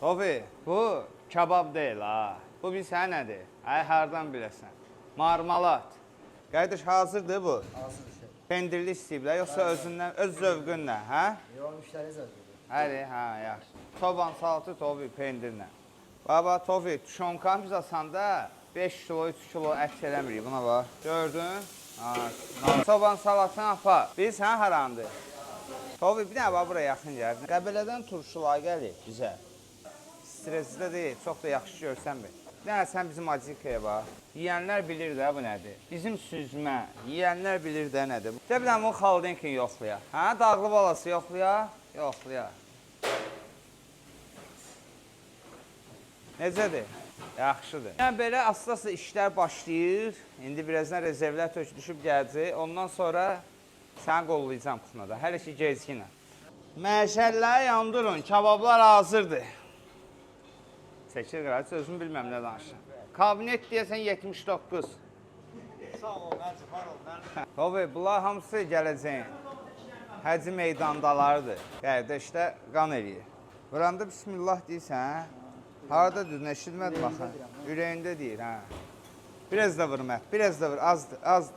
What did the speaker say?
Tofi, bu kebab deyil ha. Bu bir sənə nədir? Ay, hardan biləsən? Marmalat. Qardaş, hazırdır bu? Hazır şey. Pendirli istəyiblər, yoxsa özündən, öz zövqünlə, hə? Yox, müştəri zövqüdür. Həli, hə, yaxşı. Çoban salatı Tofi pendirlə. Baba, Tofi, tuşonkan biz asanda 5 kilo, 3 kilo ət eləmirik. Buna bax. Gördün? Çoban salatını apar. Biz hə harandır? Tofi, bir dənə bax, buraya yaxın gəlir. Qəbələdən turşular gəlir bizə. Stresli də deyil, çox da yaxşı görsənmir. Bir dənə sən bizim acikaya bax. Yiyənlər bilir də bu nədir. Bizim süzmə, yiyənlər bilir də nədir. Bir dənə bunu xaldenkin yoxlaya. Hə, dağlı balası yoxlaya? Yoxlaya. Necədir? Yaxşıdır. Yəni, belə asılası işlər başlayır. İndi birazdan rezervlər tök düşüb gələcək. Ondan sonra səni qollayacam kutunada. Hələ ki, geckinə. Məşəlləri yandırın, kebablar hazırdır. Çəkir qıraq, özüm bilməm nə danışım. Kabinet deyəsən 79. Sağ ol, Nəcib, var ol, mənim. Tobi, bunlar hamısı gələcəyin. Həci meydandalarıdır. Qərdəşdə qan eləyir. Vuranda bismillah deyirsən, harada düzün, eşitmədim axı. Ürəyində deyir, hə. Biraz da vur, Məhd, biraz da vur, azdır, azdır.